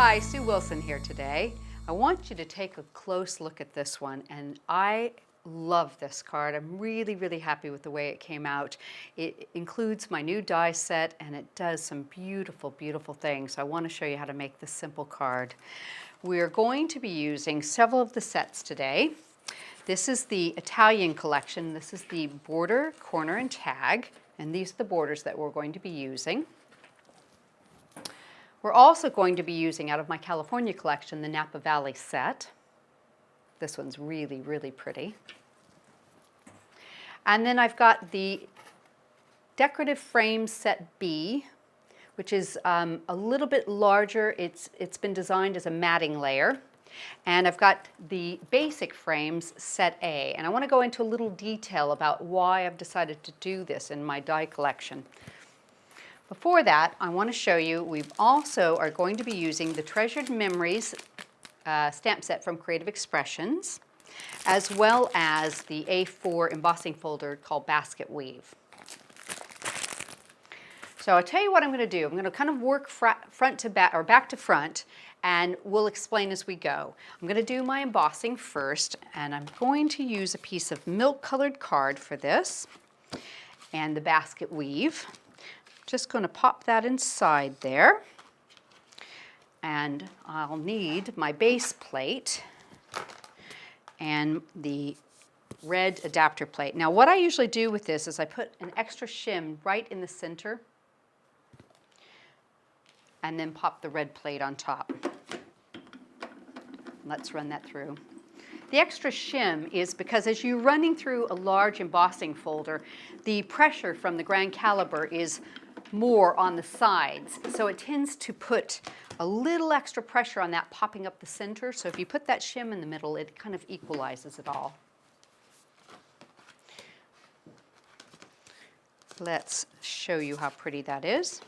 Hi, Sue Wilson here today. I want you to take a close look at this one, and I love this card. I'm really happy with the way it came out. It includes my new die set, and it does some beautiful things. I want to show you how to make this simple card. We're going to be using several of the sets today. This is the Italian collection. This is the border, corner, and tag, and these are the borders that we're going to be using. We're also going to be using, out of my California collection, the Napa Valley set. This one's really pretty. And then I've got the Decorative Frames Set B, which is a little bit larger. It's been designed as a matting layer. And I've got the Basic Frames Set A. And I want to go into a little detail about why I've decided to do this in my die collection. Before that, I want to show you, we also are going to be using the Treasured Memories stamp set from Creative Expressions, as well as the A4 embossing folder called Basket Weave. So I'll tell you what I'm going to do. I'm going to kind of work front to back, or back to front, and we'll explain as we go. I'm going to do my embossing first, and I'm going to use a piece of milk-colored card for this, and the basket weave. Just going to pop that inside there, and I'll need my base plate and the red adapter plate. Now what I usually do with this is I put an extra shim right in the center and then pop the red plate on top. Let's run that through. The extra shim is because as you're running through a large embossing folder, the pressure from the grand caliber is more on the sides. So it tends to put a little extra pressure on that popping up the center. So if you put that shim in the middle, it kind of equalizes it all. Let's show you how pretty that is.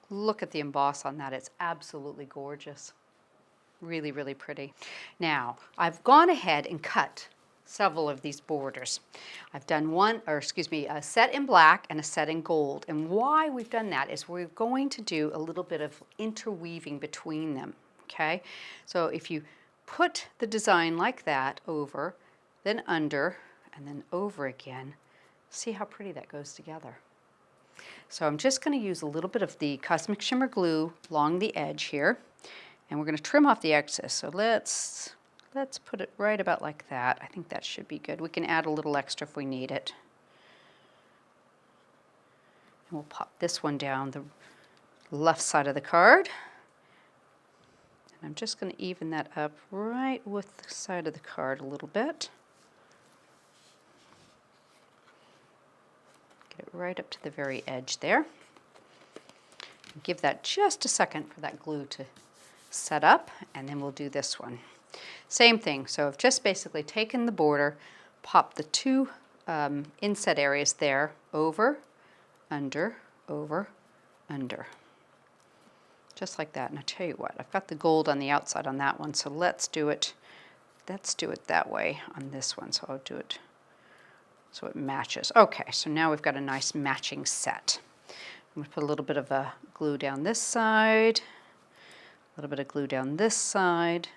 Look at the emboss on that. It's absolutely gorgeous. Really pretty. Now, I've gone ahead and cut several of these borders. I've done a set in black and a set in gold. And why we've done that is we're going to do a little bit of interweaving between them, okay? So if you put the design like that over, then under, and then over again, see how pretty that goes together. So I'm just going to use a little bit of the Cosmic Shimmer glue along the edge here, and we're going to trim off the excess. So let's put it right about like that. I think that should be good. We can add a little extra if we need it. And we'll pop this one down the left side of the card. And I'm just going to even that up right with the side of the card a little bit. Get it right up to the very edge there. Give that just a second for that glue to set up, and then we'll do this one. Same thing, so I've just basically taken the border, popped the two inset areas there, over, under, just like that. And I'll tell you what, I've got the gold on the outside on that one, so let's do it that way on this one. So I'll do it so it matches. Okay, so now we've got a nice matching set. I'm going to put a little bit of glue down this side, a little bit of glue down this side,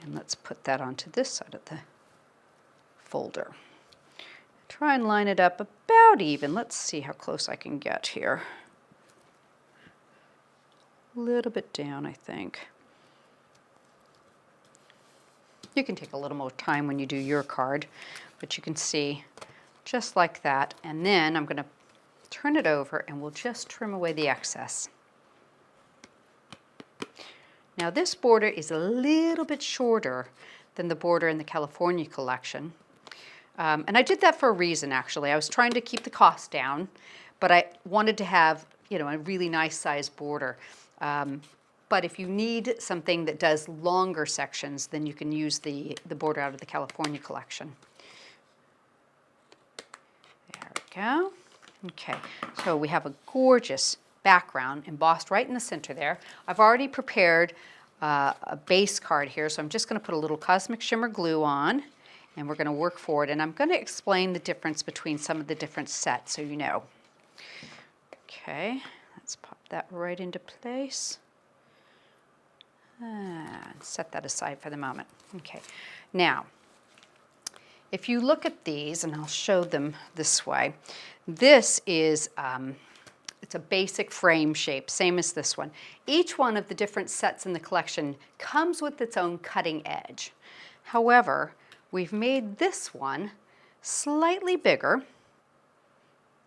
and let's put that onto this side of the folder. Try and line it up about even. Let's see how close I can get here. A little bit down, I think. You can take a little more time when you do your card, but you can see just like that. And then I'm going to turn it over and we'll just trim away the excess. Now this border is a little bit shorter than the border in the California collection. And I did that for a reason, actually. I was trying to keep the cost down, but I wanted to have, a really nice size border. But if you need something that does longer sections, then you can use the border out of the California collection. There we go. Okay, so we have a gorgeous background embossed right in the center there. I've already prepared a base card here, so I'm just going to put a little Cosmic Shimmer glue on, and we're going to work forward. And I'm going to explain the difference between some of the different sets so you know. Okay, let's pop that right into place. And set that aside for the moment. Okay, now, if you look at these, and I'll show them this way, this is, it's a basic frame shape, same as this one. Each one of the different sets in the collection comes with its own cutting edge. However, we've made this one slightly bigger.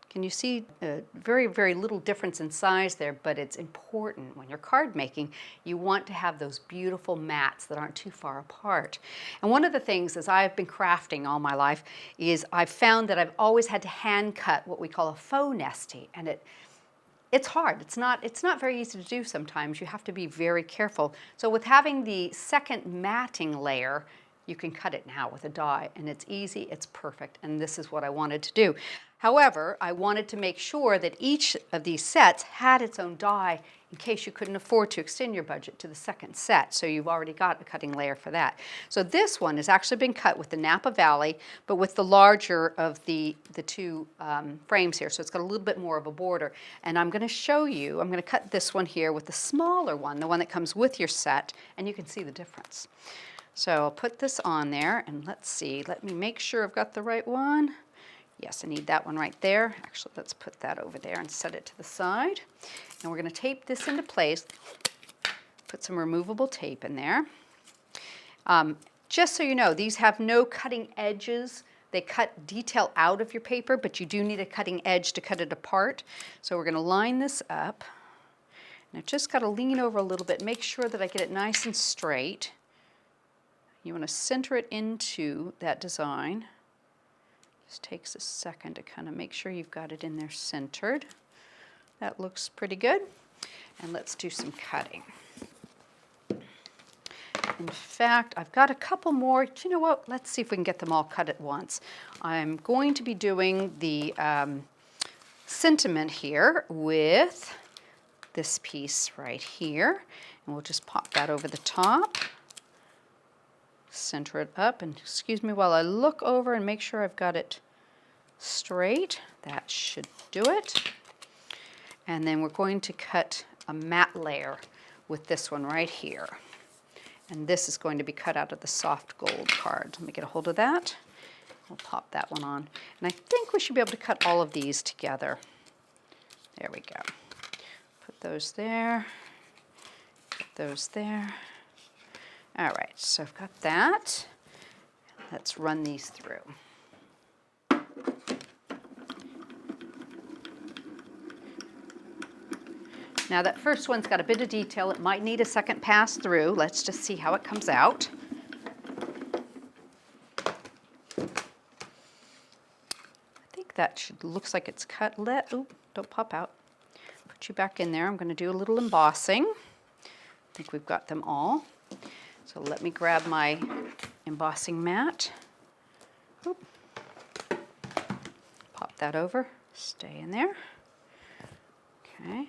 Can you see a very, very little difference in size there, but it's important when you're card making, you want to have those beautiful mats that aren't too far apart. And one of the things as I've been crafting all my life is I've found that I've always had to hand cut what we call a faux nesty, and it's hard. It's not very easy to do sometimes. You have to be very careful. So with having the second matting layer, you can cut it now with a die, and it's easy, it's perfect, and this is what I wanted to do. However, I wanted to make sure that each of these sets had its own die in case you couldn't afford to extend your budget to the second set, so you've already got a cutting layer for that. So this one has actually been cut with the Napa Valley, but with the larger of the two frames here, so it's got a little bit more of a border. And I'm going to show you, I'm going to cut this one here with the smaller one, the one that comes with your set, and you can see the difference. So I'll put this on there, and let's see, let me make sure I've got the right one. Yes, I need that one right there. Actually, let's put that over there and set it to the side. And we're going to tape this into place, put some removable tape in there. Just so you know, these have no cutting edges. They cut detail out of your paper, but you do need a cutting edge to cut it apart. So we're going to line this up. And I've just got to lean over a little bit, make sure that I get it nice and straight. You want to center it into that design. Just takes a second to kind of make sure you've got it in there centered. That looks pretty good. And let's do some cutting. In fact, I've got a couple more. Do you know what? Let's see if we can get them all cut at once. I'm going to be doing the sentiment here with this piece right here. And we'll just pop that over the top. Center it up, and excuse me while I look over and make sure I've got it straight. That should do it. And then we're going to cut a matte layer with this one right here. And this is going to be cut out of the soft gold card. Let me get a hold of that. We'll pop that one on. And I think we should be able to cut all of these together. There we go. Put those there. Put those there. All right, so I've got that. Let's run these through. Now that first one's got a bit of detail. It might need a second pass through. Let's just see how it comes out. I think that looks like it's cut. Oop, don't pop out. Put you back in there. I'm going to do a little embossing. I think we've got them all. So let me grab my embossing mat. Oop. Pop that over, stay in there. Okay.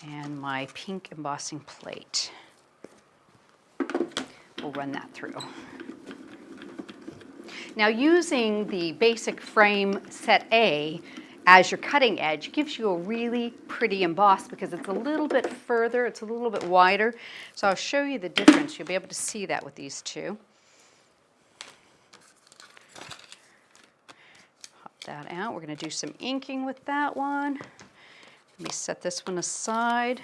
And my pink embossing plate. We'll run that through. Now using the basic frame set A as your cutting edge gives you a really pretty emboss because it's a little bit further, it's a little bit wider. So I'll show you the difference. You'll be able to see that with these two. Pop that out. We're going to do some inking with that one. Let me set this one aside.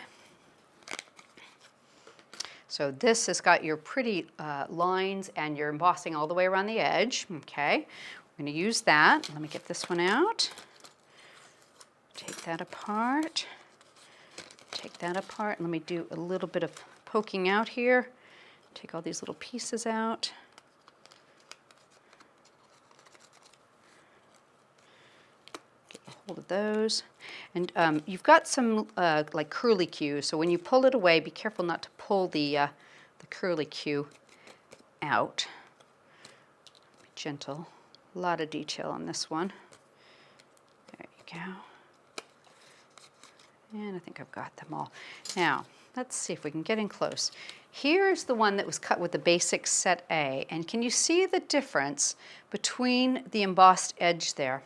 So this has got your pretty lines and your embossing all the way around the edge. Okay, we're going to use that. Let me get this one out. Take that apart. Take that apart. Let me do a little bit of poking out here. Take all these little pieces out. Get a hold of those. And you've got some like curly cues, so when you pull it away, be careful not to pull the curly cue out. Be gentle. A lot of detail on this one. There you go. And I think I've got them all. Now, let's see if we can get in close. Here's the one that was cut with the basic set A. And can you see the difference between the embossed edge there?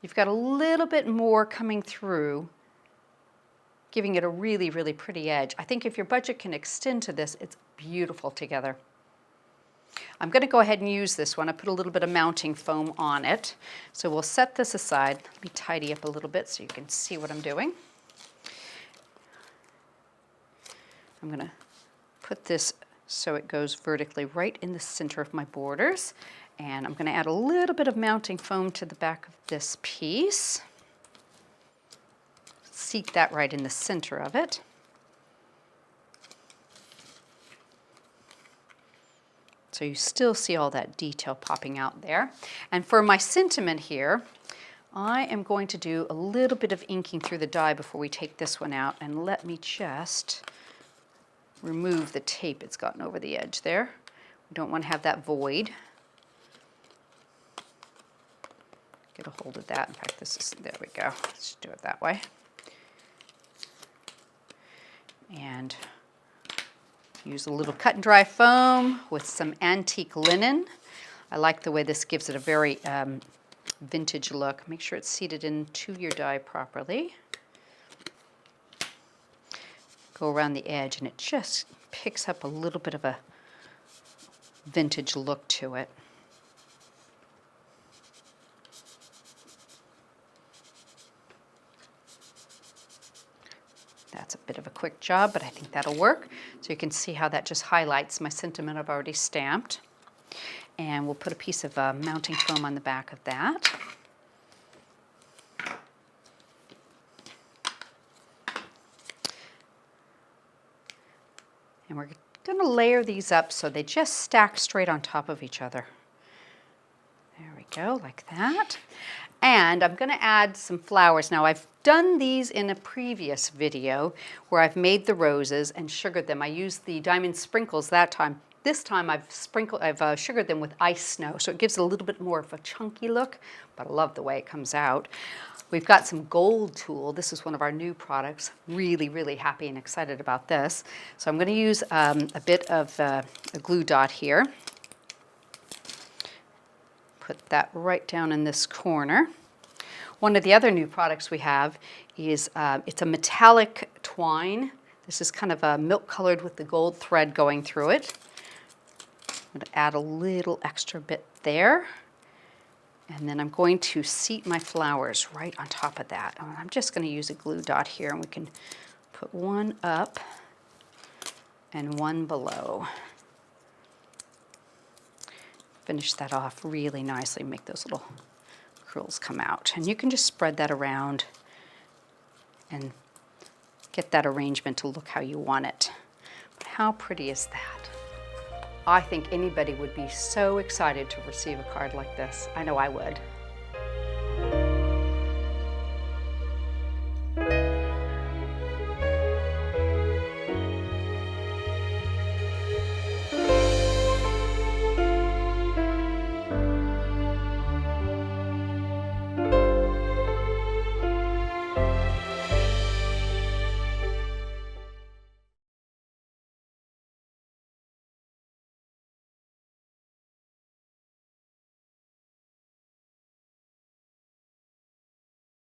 You've got a little bit more coming through, giving it a really, really pretty edge. I think if your budget can extend to this, it's beautiful together. I'm going to go ahead and use this one. I put a little bit of mounting foam on it. So we'll set this aside. Let me tidy up a little bit so you can see what I'm doing. I'm going to put this so it goes vertically right in the center of my borders. And I'm going to add a little bit of mounting foam to the back of this piece. Seat that right in the center of it. So you still see all that detail popping out there. And for my sentiment here, I am going to do a little bit of inking through the die before we take this one out. And let me just remove the tape it's gotten over the edge there. We don't want to have that void. Get a hold of that. In fact, there we go. Let's do it that way. And use a little cut and dry foam with some antique linen. I like the way this gives it a very vintage look. Make sure it's seated into your die properly. Go around the edge and it just picks up a little bit of a vintage look to it. That's a bit of a quick job, but I think that'll work. So you can see how that just highlights my sentiment I've already stamped. And we'll put a piece of mounting foam on the back of that. And we're going to layer these up so they just stack straight on top of each other. There we go, like that. And I'm going to add some flowers. Now I've done these in a previous video where I've made the roses and sugared them. I used the diamond sprinkles that time. This time I've sugared them with ice snow, so it gives it a little bit more of a chunky look, but I love the way it comes out. We've got some gold tulle. This is one of our new products. Really, really happy and excited about this. So I'm going to use a bit of a glue dot here. Put that right down in this corner. One of the other new products we have is it's a metallic twine. This is kind of a milk colored with the gold thread going through it. I'm going to add a little extra bit there. And then I'm going to seat my flowers right on top of that. I'm just going to use a glue dot here, and we can put one up and one below. Finish that off really nicely, make those little curls come out. And you can just spread that around and get that arrangement to look how you want it. But how pretty is that? I think anybody would be so excited to receive a card like this. I know I would.